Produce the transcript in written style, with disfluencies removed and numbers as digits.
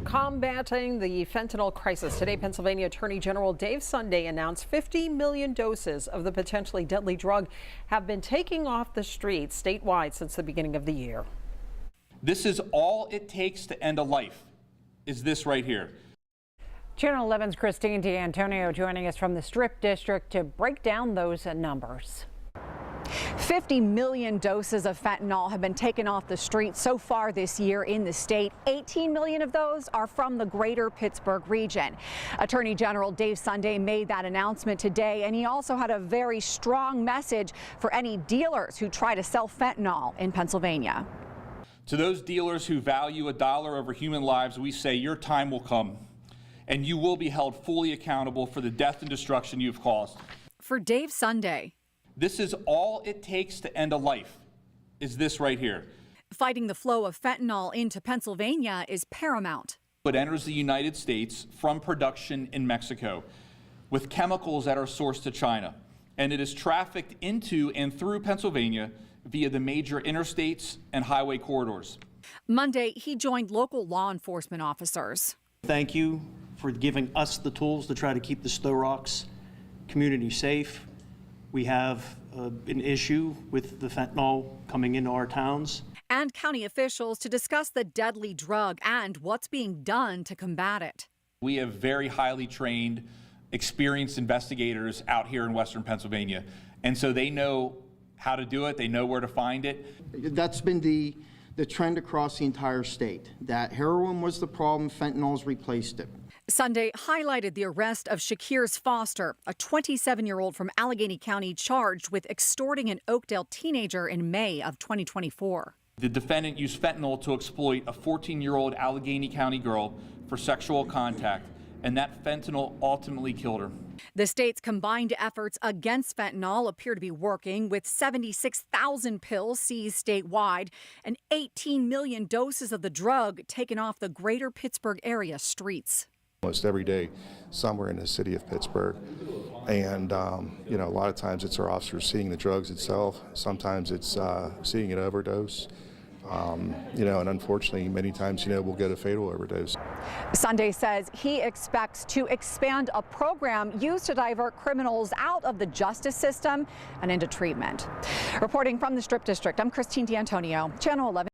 Combating the fentanyl crisis. Today, Pennsylvania Attorney General Dave Sunday announced 50 million doses of the potentially deadly drug have been taking off the streets statewide since the beginning of the year. This is all it takes to end a life, is this right here. Channel 11's Christine D'Antonio joining us from the Strip District to break down those numbers. 50 million doses of fentanyl have been taken off the streets so far this year in the state. 18 million of those are from the Greater Pittsburgh region. Attorney General Dave Sunday made that announcement today, and he also had a very strong message for any dealers who try to sell fentanyl in Pennsylvania. To those dealers who value $1 over human lives, we say your time will come, and you will be held fully accountable for the death and destruction you've caused. For Dave Sunday, this is all it takes to end a life, is this right here. fighting the flow of fentanyl into Pennsylvania is paramount. It enters the United States from production in Mexico with chemicals that are sourced to China, and it is trafficked into and through Pennsylvania via the major interstates and highway corridors. Monday, he joined local law enforcement officers. Thank you for giving us the tools to try to keep the Stowe Rocks community safe. We have an issue with the fentanyl coming into our towns. And county officials to discuss the deadly drug and what's being done to combat it. We have very highly trained, experienced investigators out here in Western Pennsylvania, and so they know how to do it, they know where to find it. That's been the trend across the entire state, that heroin was the problem, fentanyl's replaced it. Sunday highlighted the arrest of Shakir's Foster, a 27-year-old from Allegheny County charged with extorting an Oakdale teenager in May of 2024. The defendant used fentanyl to exploit a 14-year-old Allegheny County girl for sexual contact, and that fentanyl ultimately killed her. The state's combined efforts against fentanyl appear to be working, with 76,000 pills seized statewide and 18 million doses of the drug taken off the Greater Pittsburgh area streets. Almost every day somewhere in the city of Pittsburgh, and you know, a lot of times it's our officers seeing the drugs itself. Sometimes it's seeing an overdose, you know, and unfortunately many times, you know, we'll get a fatal overdose. Sunday says he expects to expand a program used to divert criminals out of the justice system and into treatment. Reporting from the Strip District, I'm Christine D'Antonio, Channel 11.